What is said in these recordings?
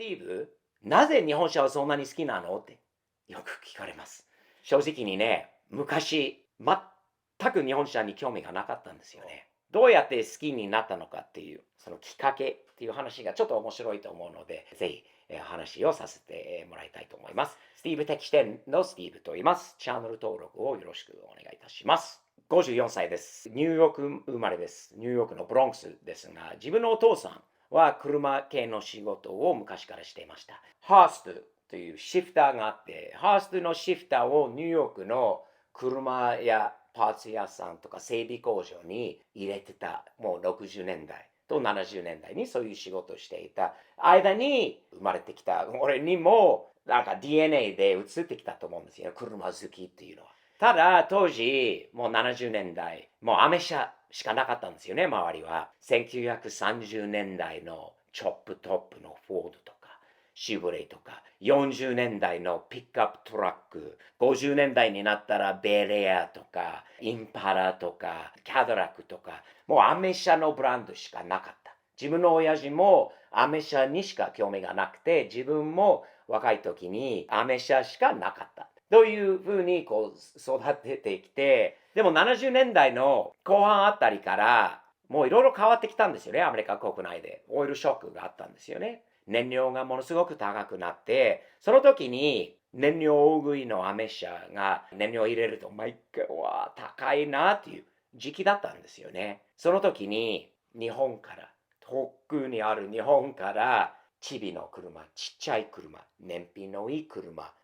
ティーブ、なぜ日本車はそんなに好きなのってよく聞かれます。正直にね、昔、全く日本車に興味がなかったんですよね。どうやって好きになったのかっていう、そのきっかけっていう話がちょっと面白いと思うので、ぜひ話をさせてもらいたいと思います。スティーブ的視点のスティーブと言います。チャンネル登録をよろしくお願いいたします。54歳です。ニューヨーク生まれです。ニューヨークのブロンクスですが、自分のお父さんは車系の仕事を昔からしていました。ハーストというシフターがあって、ハーストのシフターをニューヨークの車やパーツ屋さんとか整備工場に入れてた。もう60年代と70年代にそういう仕事をしていた間に生まれてきた俺にもなんか DNA で移ってきたと思うんですよ。車好きっていうのは。ただ当時もう70年代、もうアメ車しかなかったんですよね、周りは。1930年代のチョップトップのフォードとかシュブレイとか、40年代のピックアップトラック、50年代になったらベレアとか、インパラとか、キャドラックとか、もうアメ車のブランドしかなかった。自分の親父もアメ車にしか興味がなくて、自分も若い時にアメ車しかなかった。というふうにこう育ててきて、でも70年代の後半あたりから、もういろいろ変わってきたんですよね、アメリカ国内で。オイルショックがあったんですよね。燃料がものすごく高くなって、その時に燃料大食いのアメ車が燃料を入れると毎回は高いなっていう時期だったんですよね。その時に日本から、遠くにある日本からチビの車、ちっちゃい車、燃費のいい車、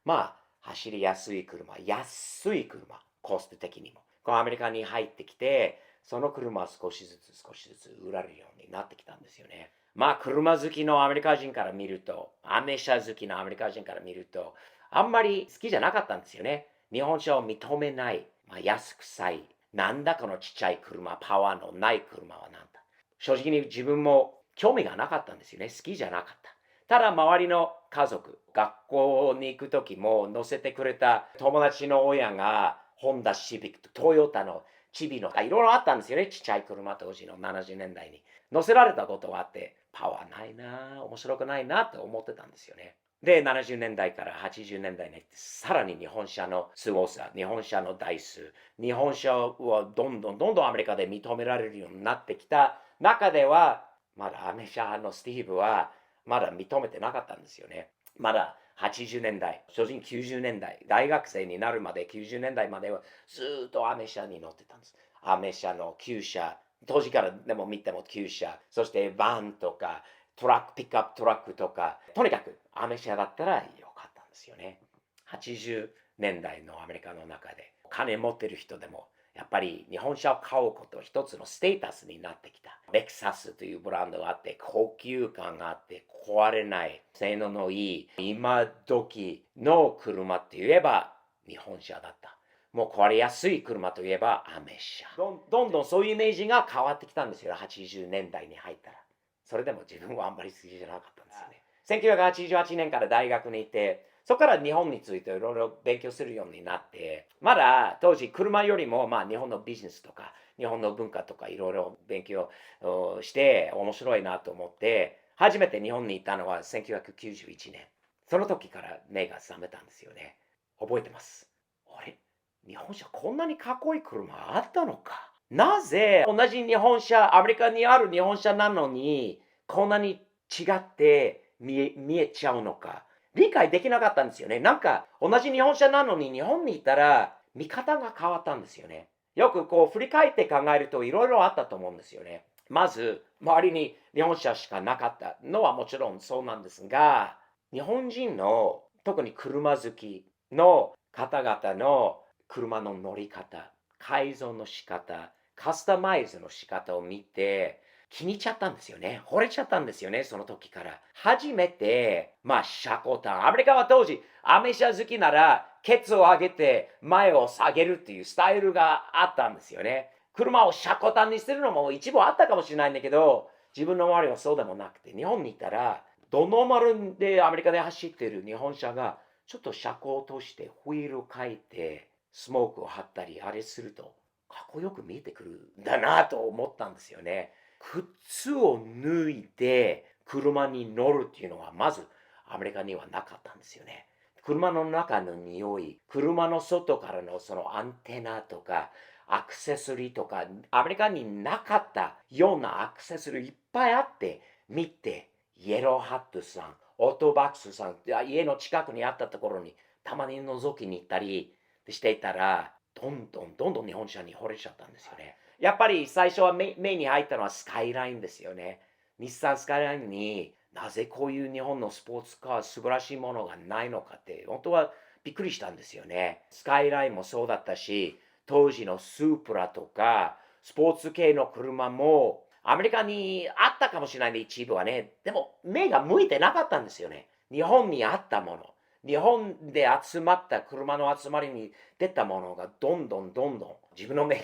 走りやすい車、安い車、コスト的にも。このアメリカに入ってきて、その車は少しずつ売られるようになってきたんですよね。車好きのアメリカ人から見ると、アメ車好きのアメリカ人から見ると、あんまり好きじゃなかったんですよね。日本車を認めない、安くさい、なんだこのちっちゃい車、パワーのない車はなんだ。正直に自分も興味がなかったんですよね。好きじゃなかった。ただ周りの家族、学校に行く時も乗せてくれた友達の親が、ホンダシビック、トヨタのチビの、いろいろあったんですよね。ちっちゃい車当時の70年代に。乗せられたことがあって、パワーないな、面白くないなって思ってたんですよね。で、70年代から80年代になって、さらに日本車の凄さ、日本車の台数、日本車はどんどんアメリカで認められるようになってきた中では、まだアメ車のスティーブはまだ認めてなかったんですよね。まだ80年代、正直90年代、大学生になるまで90年代まではずっとアメ車に乗ってたんです。アメ車の旧車、当時からでも見ても旧車、そしてバンとか、トラック、ピックアップトラックとか、とにかくアメ車だったらよかったんですよね。80年代のアメリカの中で、金持ってる人でも、やっぱり日本車を買うこと一つのステータスになってきた。レクサスというブランドがあって、高級感があって、壊れない、性能のいい、今時の車って言えば日本車だった。もう壊れやすい車といえばアメ車。どんどんそういうイメージが変わってきたんですよ。80年代に入ったら。それでも自分はあんまり好きじゃなかったんですよね。1988年から大学に行って、そこから日本についていろいろ勉強するようになって、まだ当時車よりも日本のビジネスとか日本の文化とかいろいろ勉強して面白いなと思って、初めて日本に行ったのは1991年。その時から目が覚めたんですよね。覚えてます。あれ、日本車こんなにかっこいい車あったのか。なぜ同じ日本車、アメリカにある日本車なのに、こんなに違って見えちゃうのか。理解できなかったんですよね。なんか同じ日本車なのに日本にいたら見方が変わったんですよね。よくこう振り返って考えるといろいろあったと思うんですよね。まず、周りに日本車しかなかったのはもちろんそうなんですが、日本人の特に車好きの方々の車の乗り方、改造の仕方、カスタマイズの仕方を見て、気に入っちゃったんですよね。惚れちゃったんですよね、その時から。初めて、車高端。アメリカは当時、アメ車好きなら、ケツを上げて前を下げるっていうスタイルがあったんですよね。車を車高端にするのも一部あったかもしれないんだけど、自分の周りはそうでもなくて、日本にいたら、ドノーマルでアメリカで走っている日本車が、ちょっと車高としてホイールを変えて、スモークを貼ったり、あれすると、かっこよく見えてくるんだなと思ったんですよね。靴を脱いで車に乗るっていうのはまずアメリカにはなかったんですよね。車の中の匂い、車の外からのそのアンテナとか、アクセサリーとか、アメリカになかったようなアクセサリーいっぱいあって、見て、イエローハットさん、オートバックスさん、家の近くにあったところにたまに覗きに行ったりしていたら、どんどん日本車に惚れちゃったんですよね。やっぱり最初は目に入ったのはスカイラインですよね。日産スカイラインになぜこういう日本のスポーツカー素晴らしいものがないのかって本当はびっくりしたんですよね。スカイラインもそうだったし、当時のスープラとかスポーツ系の車もアメリカにあったかもしれないね、一部はね。でも目が向いてなかったんですよね。日本にあったもの。日本で集まった車の集まりに出たものがどんどん自分の目が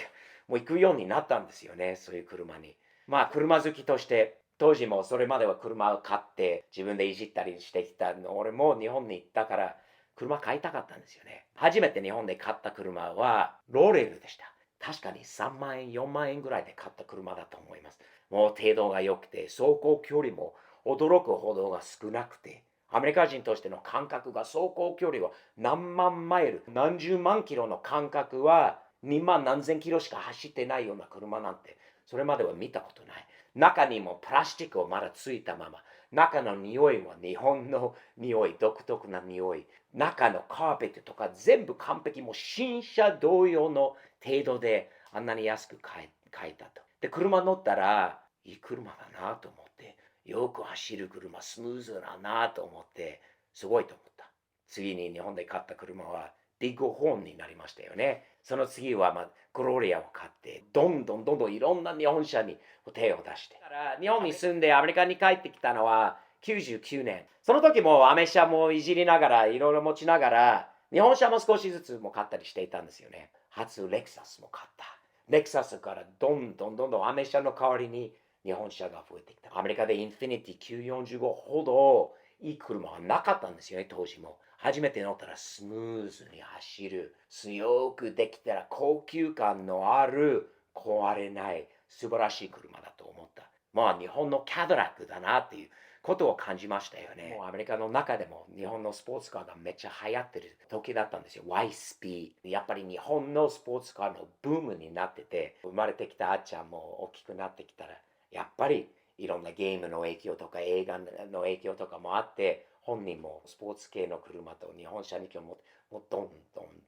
もう行くようになったんですよね、そういう車に。まあ車好きとして当時もそれまでは車を買って自分でいじったりしてきたの。俺も日本に行ったから車買いたかったんですよね。初めて日本で買った車はローレルでした。確かに3万円、4万円ぐらいで買った車だと思います。もう程度が良くて、走行距離も驚くほどが少なくて、アメリカ人としての感覚が走行距離は何万マイル、何十万キロの感覚は2万何千キロしか走ってないような車なんて、それまでは見たことない。中にもプラスチックをまだついたまま、中の匂いは日本の匂い、独特な匂い、中のカーペットとか全部完璧、もう新車同様の程度であんなに安く買えたと。で、車乗ったら、いい車だなと思って、よく走る車、スムーズだなと思って、すごいと思った。次に日本で買った車は、ビッグホーンになりましたよね。その次は、グロリアを買って、どんどんいろんな日本車に手を出して。だから日本に住んでアメリカに帰ってきたのは99年。その時もアメ車もいじりながら、いろいろ持ちながら、日本車も少しずつも買ったりしていたんですよね。初レクサスも買った。レクサスからどんどんアメ車の代わりに日本車が増えてきた。アメリカでインフィニティ945ほどいい車はなかったんですよね、当時も。初めて乗ったらスムーズに走る。強くできたら高級感のある壊れない素晴らしい車だと思った。まあ日本のキャドラックだなっていうことを感じましたよね。もうアメリカの中でも日本のスポーツカーがめっちゃ流行ってる時だったんですよ。YSP。やっぱり日本のスポーツカーのブームになってて、生まれてきたあっちゃんも大きくなってきたら、やっぱりいろんなゲームの影響とか映画の影響とかもあって、本人もスポーツ系の車と日本車に興味を持って、もう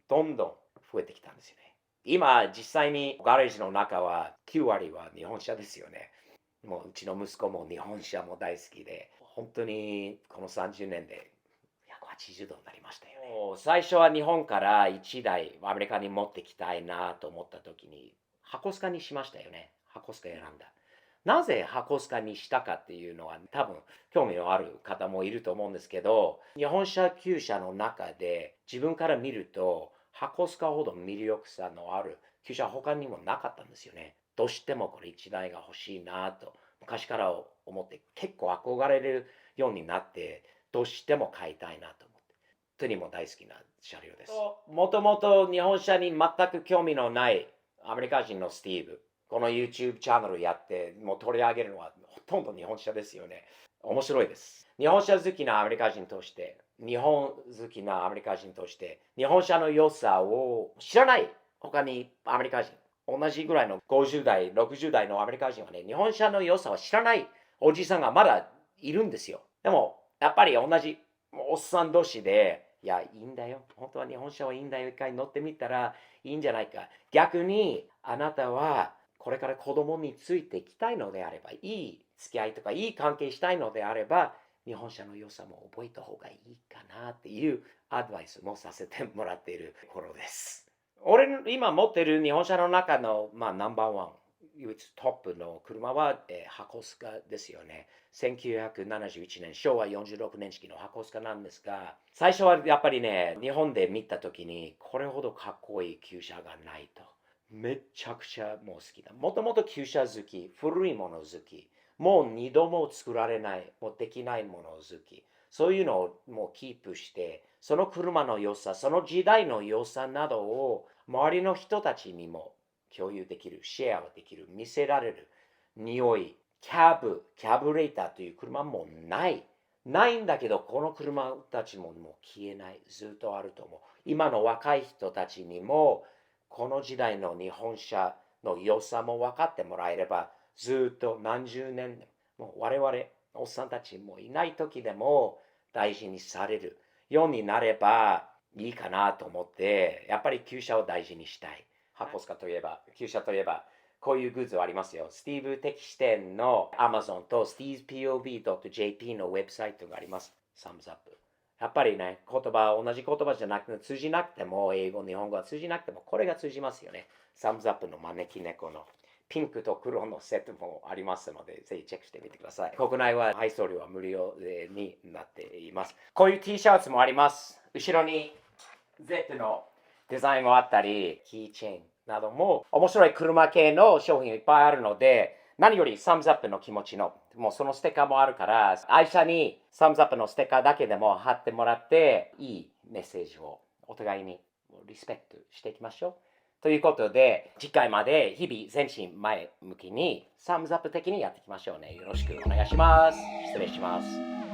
どんどん増えてきたんですよね。今、実際にガレージの中は9割は日本車ですよね。もううちの息子も日本車も大好きで、本当にこの30年で180度になりましたよね。もう最初は日本から1台アメリカに持ってきたいなと思った時に、箱スカにしましたよね。箱スカ選んだ。なぜ箱スカにしたかっていうのは多分興味のある方もいると思うんですけど、日本車旧車の中で自分から見ると箱スカほど魅力さのある旧車他にもなかったんですよね。どうしてもこれ1台が欲しいなと昔から思って結構憧れるようになってどうしても買いたいなと思って。本当にも大好きな車両です。もともと日本車に全く興味のないアメリカ人のスティーブ。この YouTube チャンネルやってもう取り上げるのはほとんど日本車ですよね。面白いです。日本車好きなアメリカ人として、日本好きなアメリカ人として、日本車の良さを知らない他にアメリカ人、同じぐらいの50代、60代のアメリカ人はね、日本車の良さを知らないおじさんがまだいるんですよ。でも、やっぱり同じおっさん同士で、いや、いいんだよ。本当は日本車はいいんだよ。一回乗ってみたらいいんじゃないか。逆に、あなたはこれから子供についていきたいのであれば、いい付き合いとかいい関係したいのであれば、日本車の良さも覚えた方がいいかなっていうアドバイスもさせてもらっているところです。俺の今持ってる日本車の中の、ナンバーワン、唯一トップの車は、箱スカですよね。1971年、昭和46年式の箱スカなんですが、最初はやっぱりね、日本で見たときに、これほどかっこいい旧車がないと。めちゃくちゃもう好きだ。もともと旧車好き、古いもの好き、もう二度も作られない、もうできないもの好き。そういうのをもうキープして、その車の良さ、その時代の良さなどを周りの人たちにも共有できる、シェアできる、見せられる、匂い、キャブレーターという車もない。ないんだけど、この車たちももう消えない。ずっとあると思う。今の若い人たちにも、この時代の日本車の良さも分かってもらえれば、ずっと何十年、もう我々、おっさんたちもいない時でも大事にされるようになればいいかなと思って、やっぱり旧車を大事にしたい。箱スカといえば、旧車といえば、こういうグッズありますよ。スティーブ的視点の Amazon と StevePOV.jp のウェブサイトがあります。サムズアップ。やっぱりね、同じ言葉じゃなくて、通じなくても、英語、日本語は通じなくても、これが通じますよね。サムズアップの招き猫のピンクと黒のセットもありますので、ぜひチェックしてみてください。国内は配送料は無料になっています。こういう T シャツもあります。後ろに Z のデザインもあったり、キーチェーンなども面白い車系の商品いっぱいあるので、何よりサムズアップの気持ちの、もうそのステッカーもあるから、愛車にサムズアップのステッカーだけでも貼ってもらって、いいメッセージをお互いにリスペクトしていきましょう。ということで、次回まで日々前進前向きにサムズアップ的にやっていきましょうね。よろしくお願いします。失礼します。